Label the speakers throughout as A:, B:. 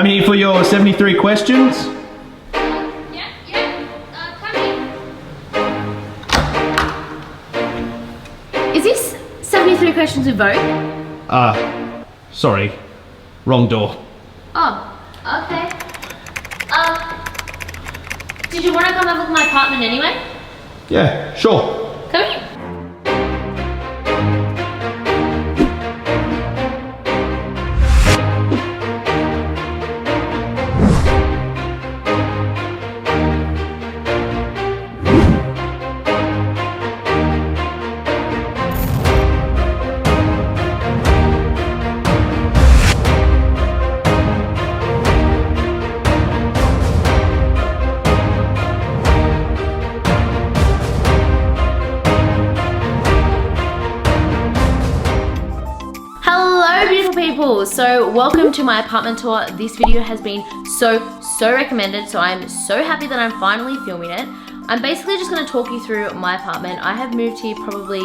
A: I'm here for your 73 questions.
B: Coming. Is this 73 questions with Vogue?
A: Sorry. Wrong door.
B: Oh, okay. Did you want to come have a look at my apartment anyway?
A: Yeah, sure.
B: Come here. So welcome to my apartment tour. This video has been so recommended, so I'm so happy that I'm finally filming it. I'm basically just going to talk you through my apartment. I have moved here probably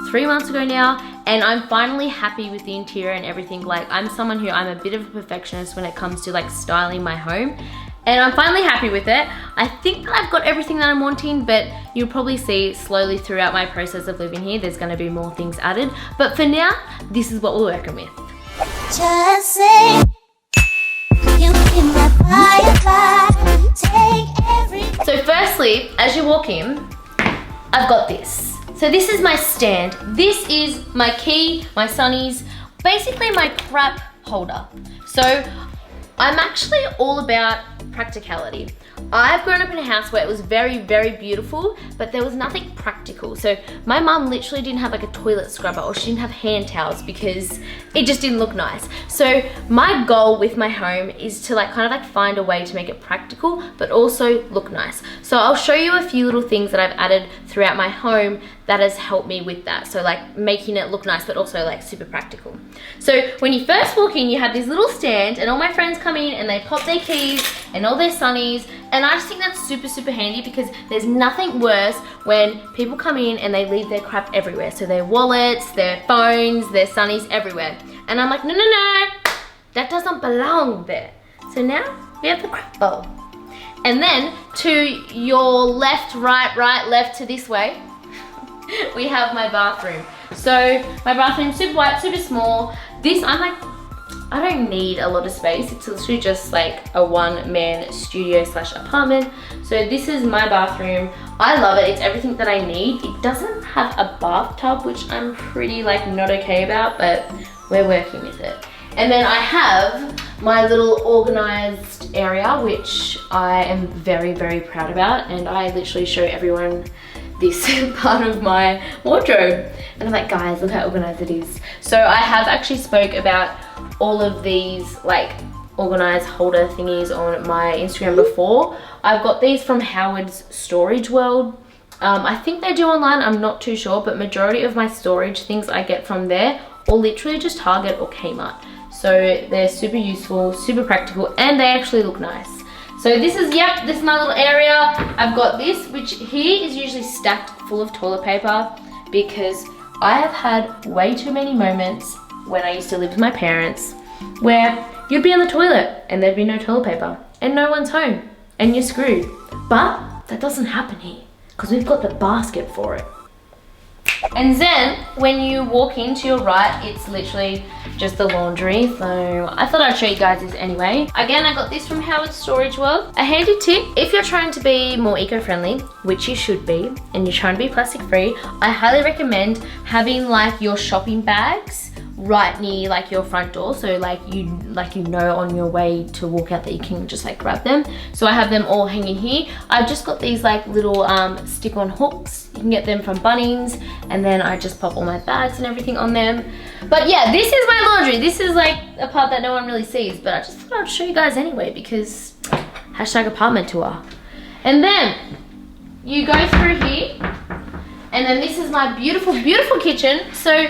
B: 3 months ago now, and I'm finally happy with the interior and everything. Like, I'm someone who, I'm a bit of a perfectionist when it comes to like styling my home, and I'm finally happy with it. I think that I've got everything that I'm wanting, but you'll probably see slowly throughout my process of living here, there's going to be more things added. But for now, this is what we're working with.
C: Just say you be my firefly. Take every.
B: So firstly, as you walk in, I've got this. So this is my stand. This is my key, my sunnies, basically my crap holder. So I'm actually all about practicality. I've grown up in a house where it was very beautiful, but there was nothing practical. So my mum literally didn't have like a toilet scrubber, or she didn't have hand towels because it just didn't look nice. So my goal with my home is to like kind of like find a way to make it practical, but also look nice. So I'll show you a few little things that I've added throughout my home that has helped me with that. So like making it look nice, but also like super practical. So when you first walk in, you have this little stand, and all my friends come in and they pop their keys and all their sunnies. And I just think that's super handy, because there's nothing worse when people come in and they leave their crap everywhere. So their wallets, their phones, their sunnies, everywhere. And I'm like, no, that doesn't belong there. So now we have the crap bowl. And then to your left, right, left to this way, we have my bathroom. So my bathroom's super white, super small. This, I'm like, I don't need a lot of space. It's literally just like a one-man studio / apartment. So this is my bathroom. I love it. It's everything that I need. It doesn't have a bathtub, which I'm pretty like not okay about, but we're working with it. And then I have my little organized area, which I am very proud about. And I literally show everyone this part of my wardrobe. And I'm like, guys, look how organized it is. So I have actually spoke about all of these like organized holder thingies on my Instagram before. I've got these from Howard's Storage World. I think they do online, I'm not too sure, but majority of my storage things I get from there, or literally just Target or Kmart. So they're super useful, super practical, and they actually look nice. So this is, yep, this is my little area. I've got this, which here is usually stacked full of toilet paper, because I have had way too many moments when I used to live with my parents where you'd be on the toilet and there'd be no toilet paper and no one's home and you're screwed. But that doesn't happen here because we've got the basket for it. And then when you walk into your right, it's literally just the laundry. So I thought I'd show you guys this anyway. Again, I got this from Howard's Storage World. A handy tip, if you're trying to be more eco-friendly, which you should be, and you're trying to be plastic free, I highly recommend having like your shopping bags right near like your front door, so like you know on your way to walk out that you can just like grab them. So I have them all hanging here. I've just got these like little stick-on hooks. You can get them from Bunnings, and then I just pop all my bags and everything on them. But yeah, this is my laundry. This is like a part that no one really sees, but I just thought I'd show you guys anyway, because #apartment tour. And then you go through here, and then this is my beautiful kitchen. So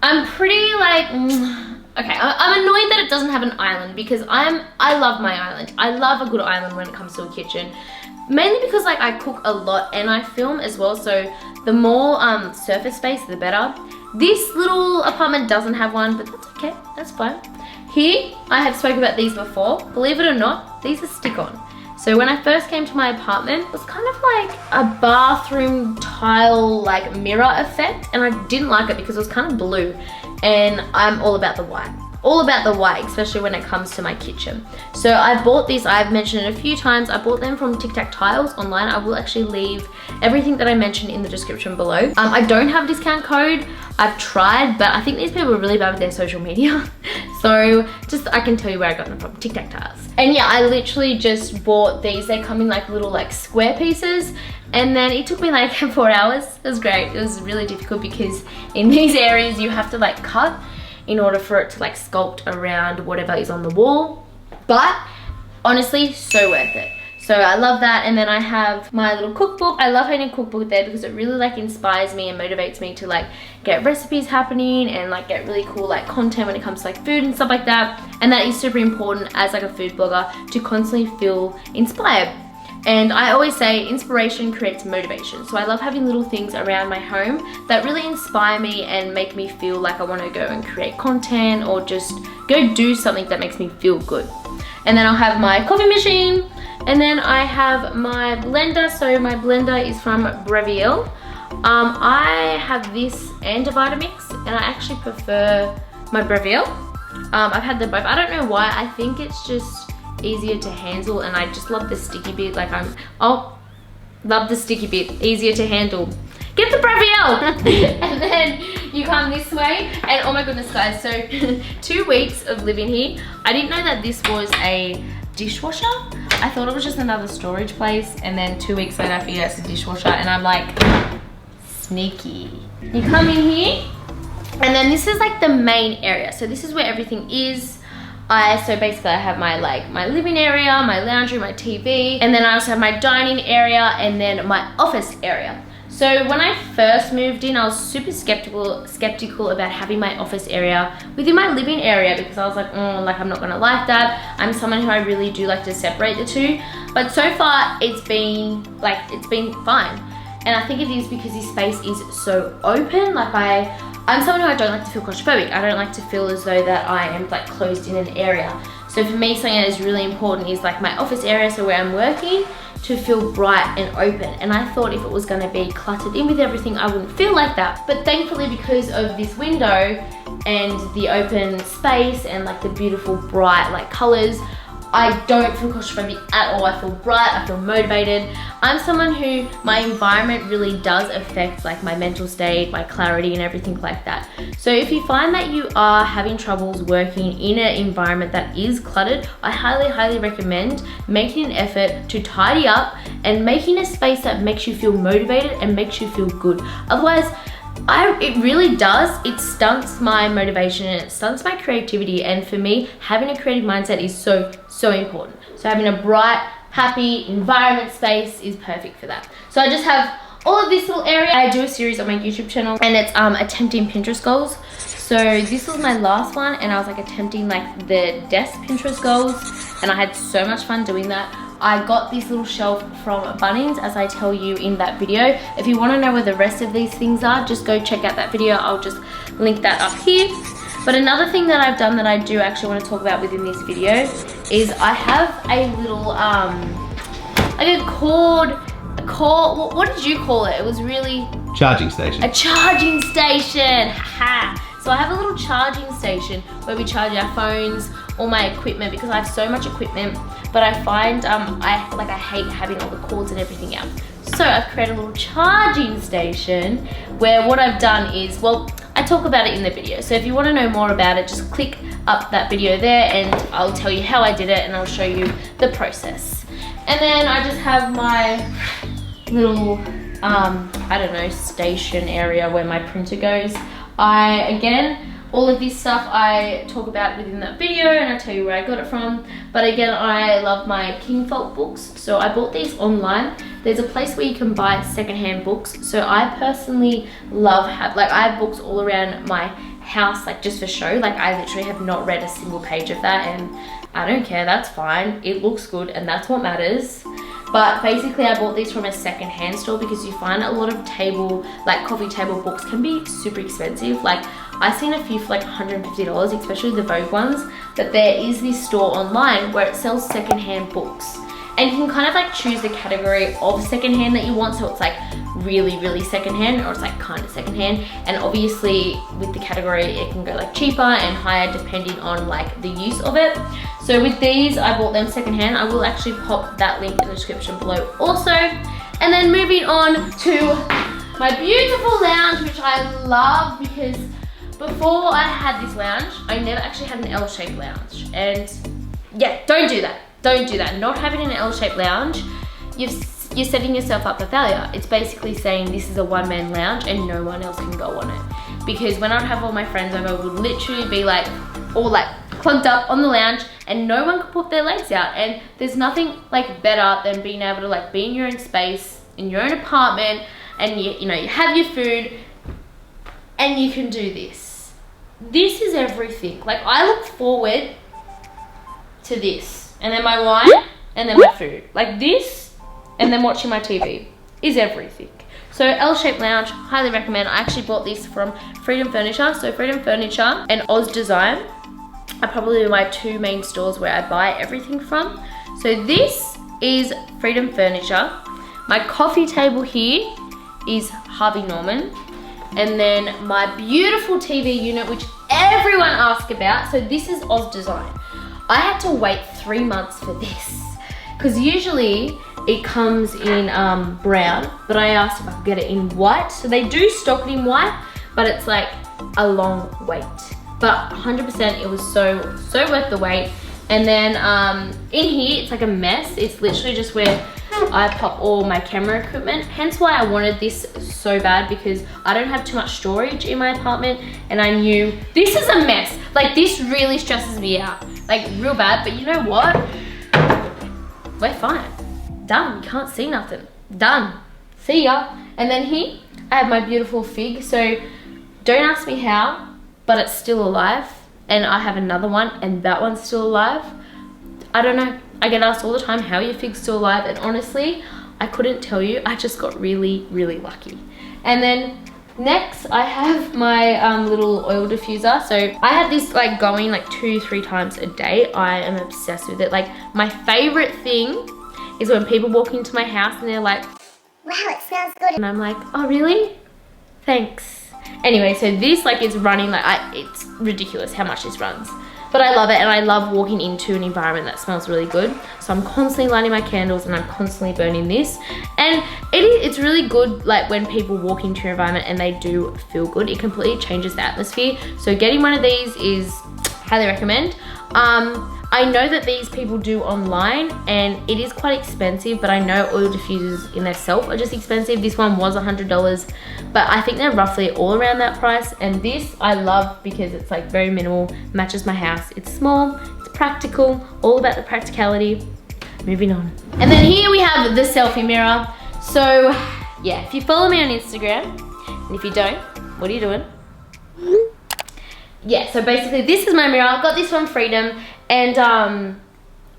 B: I'm pretty like, okay, I'm annoyed that it doesn't have an island, because I love my island. I love a good island when it comes to a kitchen. Mainly because like I cook a lot and I film as well, so the more surface space, the better. This little apartment doesn't have one, but that's okay, that's fine. Here, I have spoken about these before. Believe it or not, these are stick-on. So when I first came to my apartment, it was kind of like a bathroom tile like mirror effect, and I didn't like it because it was kind of blue, and I'm all about the white. All about the white, especially when it comes to my kitchen. So I bought these, I've mentioned it a few times, I bought them from Tic Tac Tiles online. I will actually leave everything that I mentioned in the description below. I don't have a discount code, I've tried, but I think these people are really bad with their social media. So just, I can tell you where I got them from, Tic Tac Tiles. And yeah, I literally just bought these. They come in like little like square pieces. And then it took me like 4 hours. It was great. It was really difficult because in these areas you have to like cut in order for it to like sculpt around whatever is on the wall. But honestly, so worth it. So I love that. And then I have my little cookbook. I love having a cookbook there because it really like inspires me and motivates me to like get recipes happening and like get really cool like content when it comes to like food and stuff like that. And that is super important as like a food blogger, to constantly feel inspired. And I always say inspiration creates motivation. So I love having little things around my home that really inspire me and make me feel like I want to go and create content or just go do something that makes me feel good. And then I'll have my coffee machine, and then I have my blender. So my blender is from Breville. I have this and a Vitamix, and I actually prefer my Breville. I've had them both. I don't know why. I think it's just easier to handle, and I just love the sticky bit. Like love the sticky bit, easier to handle. Get the Breville! And then you come this way, and oh my goodness guys, so 2 weeks of living here, I didn't know that this was a dishwasher. I thought it was just another storage place, and then 2 weeks later I figured out it's a dishwasher, and I'm like, sneaky. You come in here, and then this is like the main area. So this is where everything is. So basically I have my living area, my lounge room, my TV, and then I also have my dining area and then my office area. So when I first moved in, I was super skeptical about having my office area within my living area because I was like, I'm not gonna like that. I'm someone who I really do like to separate the two. But so far it's been fine. And I think it is because this space is so open. Like I'm someone who I don't like to feel claustrophobic. I don't like to feel as though that I am like closed in an area. So for me, something that is really important is like my office area, so where I'm working, to feel bright and open. And I thought if it was gonna be cluttered in with everything, I wouldn't feel like that. But thankfully, because of this window and the open space and like the beautiful bright like colors, I don't feel claustrophobic at all. I feel bright, I feel motivated. I'm someone who, my environment really does affect like my mental state, my clarity and everything like that. So if you find that you are having troubles working in an environment that is cluttered, I highly recommend making an effort to tidy up and making a space that makes you feel motivated and makes you feel good. Otherwise, it really does. It stunts my motivation and it stunts my creativity. And for me, having a creative mindset is so important. So having a bright, happy environment space is perfect for that. So I just have all of this little area. I do a series on my YouTube channel, and it's attempting Pinterest goals. So this was my last one, and I was like attempting like the desk Pinterest goals, and I had so much fun doing that. I got this little shelf from Bunnings, as I tell you in that video. If you want to know where the rest of these things are, just go check out that video. I'll just link that up here. But another thing that I've done that I do actually want to talk about within this video is I have a little, like a cord, what did you call it? It was really...
A: Charging station.
B: A charging station, haha. So I have a little charging station where we charge our phones, all my equipment, because I have so much equipment, but I find I hate having all the cords and everything out. So I've created a little charging station where what I've done is, well, I talk about it in the video. So if you want to know more about it, just click up that video there and I'll tell you how I did it and I'll show you the process. And then I just have my little, I don't know, station area where my printer goes. Again, all of this stuff I talk about within that video and I tell you where I got it from. But again, I love my King Folk books. So I bought these online. There's a place where you can buy secondhand books. So I personally love, I have books all around my house, like just for show. Like I literally have not read a single page of that and I don't care, that's fine. It looks good and that's what matters. But basically I bought these from a secondhand store because you find a lot of coffee table books can be super expensive. Like I've seen a few for like $150, especially the Vogue ones, but there is this store online where it sells secondhand books. And you can kind of like choose the category of secondhand that you want, so it's like really, really secondhand, or it's like kind of secondhand. And obviously with the category, it can go like cheaper and higher depending on like the use of it. So with these, I bought them secondhand. I will actually pop that link in the description below also. And then moving on to my beautiful lounge, which I love, because before I had this lounge, I never actually had an L-shaped lounge. And yeah, don't do that. Don't do that. Not having an L-shaped lounge, you're setting yourself up for failure. It's basically saying this is a one-man lounge and no one else can go on it. Because when I'd have all my friends over, it would literally be like all like plugged up on the lounge and no one could put their legs out. And there's nothing like better than being able to like be in your own space, in your own apartment, and you know, you have your food and you can do this. This is everything. Like, I look forward to this. And then my wine, and then my food. Like this, and then watching my TV is everything. So L-shaped lounge, highly recommend. I actually bought this from Freedom Furniture. So Freedom Furniture and Oz Design are probably my two main stores where I buy everything from. So this is Freedom Furniture. My coffee table here is Harvey Norman. And then my beautiful TV unit, which everyone asks about. So this is Oz Design. I had to wait 3 months for this because usually it comes in brown, but I asked if I could get it in white. So they do stock it in white, but it's like a long wait. But 100% it was so worth the wait. And then in here, it's like a mess. It's literally just where I pop all my camera equipment. Hence why I wanted this so bad, because I don't have too much storage in my apartment and I knew this is a mess. Like, this really stresses me out, like real bad. But you know what? We're fine. Done. You can't see nothing. Done. See ya. And then here, I have my beautiful fig. So don't ask me how, but it's still alive. And I have another one and that one's still alive. I don't know. I get asked all the time, how are your figs still alive? And honestly, I couldn't tell you. I just got really, really lucky. And then next, I have my little oil diffuser. So I have this like going like 2-3 times a day. I am obsessed with it. Like, my favorite thing is when people walk into my house and they're like,
C: Wow, it smells good.
B: and I'm like, oh really? Thanks. Anyway, so this like is running like, it's ridiculous how much this runs. But I love it, and I love walking into an environment that smells really good. So I'm constantly lighting my candles and I'm constantly burning this. And it's really good, like when people walk into your environment and they do feel good. It completely changes the atmosphere. So getting one of these is highly recommend. I know that these people do online and it is quite expensive, but I know oil diffusers in themselves are just expensive. This one was $100, but I think they're roughly all around that price. And this I love because it's like very minimal, matches my house. It's small, it's practical, all about the practicality. Moving on. And then here we have the selfie mirror. So yeah, if you follow me on Instagram, and if you don't, what are you doing? Yeah, so basically this is my mirror. I got this from Freedom, and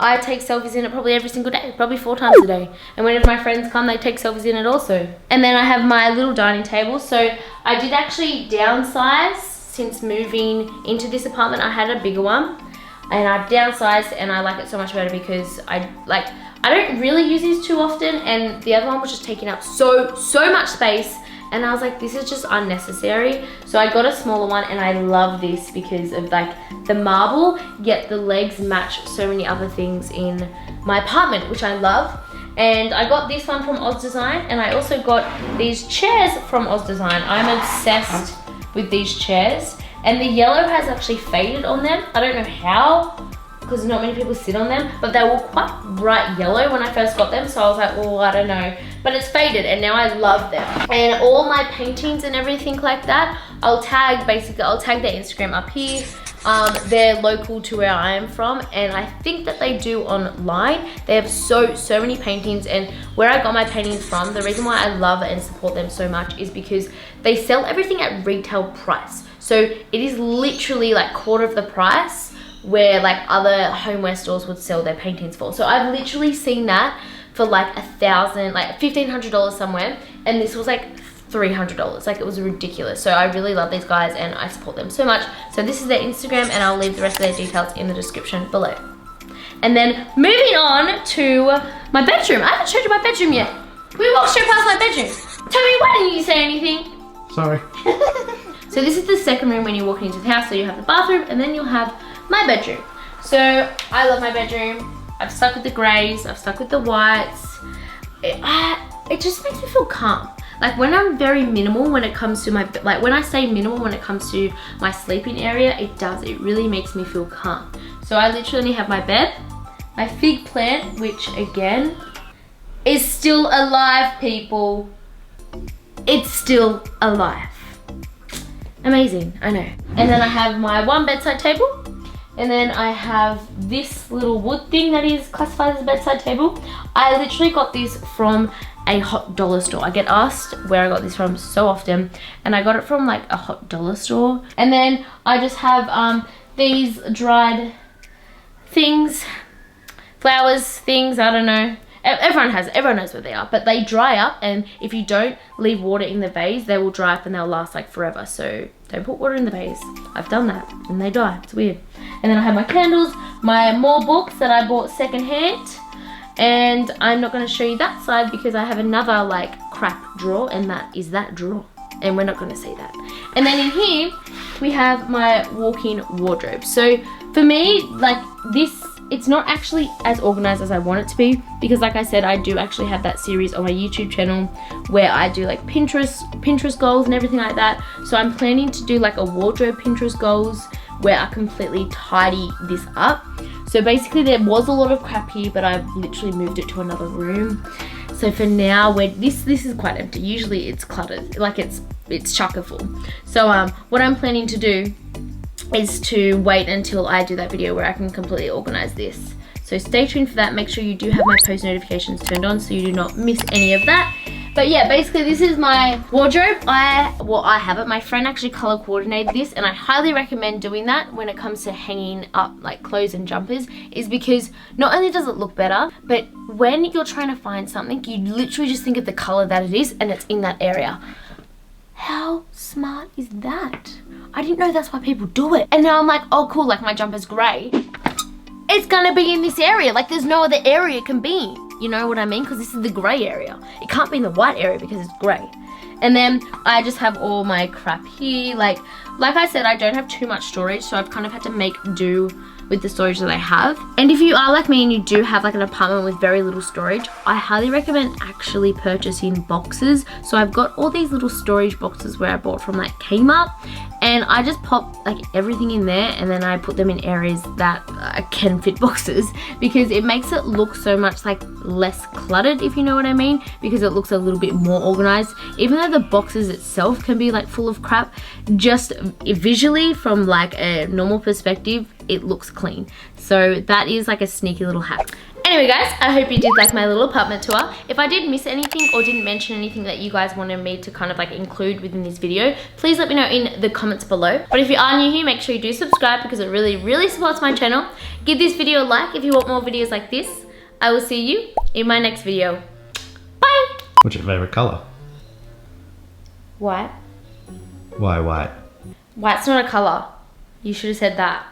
B: I take selfies in it probably every single day, probably 4 times a day. And whenever my friends come, they take selfies in it also. And then I have my little dining table. So I did actually downsize since moving into this apartment. I had a bigger one and I've downsized, and I like it so much better because I don't really use these too often, and the other one was just taking up so much space. And I was like, this is just unnecessary. So I got a smaller one, and I love this because of like the marble, yet the legs match so many other things in my apartment, which I love. And I got this one from Oz Design, and I also got these chairs from Oz Design. I'm obsessed with these chairs, and the yellow has actually faded on them. I don't know how, because not many people sit on them, but they were quite bright yellow when I first got them, so I was like, well, I don't know. But it's faded, and now I love them. And all my paintings and everything like that, I'll tag their Instagram up here. They're local to where I am from, and I think that they do online. They have so many paintings, and where I got my paintings from, the reason why I love and support them so much is because they sell everything at retail price. So it is literally like quarter of the price where like other homeware stores would sell their paintings for. So I've literally seen that for like $1,000, like $1,500 somewhere, and this was like $300. Like, it was ridiculous. So I really love these guys and I support them so much. So this is their Instagram, and I'll leave the rest of their details in the description below. And then moving on to my bedroom. I haven't showed you my bedroom yet. We walked straight past my bedroom. Toby, why didn't you say anything?
A: Sorry.
B: So this is the second room when you're walking into the house. So you have the bathroom and then you'll have my bedroom. So I love my bedroom. I've stuck with the greys, I've stuck with the whites. It just makes me feel calm. Like, when I'm very minimal when it comes to my, like when I say minimal when it comes to my sleeping area, it really makes me feel calm. So I literally only have my bed, my fig plant, which again is still alive, people. It's still alive. Amazing, I know. And then I have my one bedside table. And then I have this little wood thing that is classified as a bedside table. I literally got this from a hot dollar store. I get asked where I got this from so often, and I got it from like a hot dollar store. And then I just have these dried things, flowers, things, I don't know. Everyone knows what they are, but they dry up, and if you don't leave water in the vase, they will dry up and they'll last like forever. So don't put water in the vase. I've done that and they die. It's weird. And then I have my candles, my more books that I bought secondhand, and I'm not going to show you that side because I have another like crap drawer, and that is that drawer, and we're not going to see that. And then in here we have my walk-in wardrobe. So for me, like this, it's not actually as organized as I want it to be, because like I said, I do actually have that series on my YouTube channel where I do like Pinterest goals and everything like that. So I'm planning to do like a wardrobe Pinterest goals where I completely tidy this up. So basically there was a lot of crap here, but I've literally moved it to another room. So for now, this is quite empty. Usually it's cluttered, like it's chocker full. So what I'm planning to do is to wait until I do that video where I can completely organize this. So stay tuned for that. Make sure you do have my post notifications turned on so you do not miss any of that. But yeah, basically this is my wardrobe. I have it. My friend actually color coordinated this, and I highly recommend doing that when it comes to hanging up like clothes and jumpers, is because not only does it look better, but when you're trying to find something, you literally just think of the color that it is and it's in that area. How smart is that? I didn't know that's why people do it. And now I'm like, oh cool, like my jumper's gray. It's gonna be in this area. Like there's no other area it can be in. You know what I mean? Because this is the gray area. It can't be in the white area because it's gray. And then I just have all my crap here. Like I said, I don't have too much storage, so I've kind of had to make do with the storage that I have. And if you are like me and you do have like an apartment with very little storage, I highly recommend actually purchasing boxes. So I've got all these little storage boxes where I bought from like Kmart, and I just pop like everything in there, and then I put them in areas that can fit boxes, because it makes it look so much like less cluttered, if you know what I mean, because it looks a little bit more organized. Even though the boxes itself can be like full of crap, just visually from like a normal perspective, it looks clean. So that is like a sneaky little hack. Anyway guys, I hope you did like my little apartment tour. If I did miss anything or didn't mention anything that you guys wanted me to kind of like include within this video, please let me know in the comments below. But if you are new here, make sure you do subscribe because it really supports my channel. Give this video a like if you want more videos like this. I will see you in my next video. Bye!
A: What's your favorite color?
B: White.
A: Why white?
B: White's not a color. You should have said that.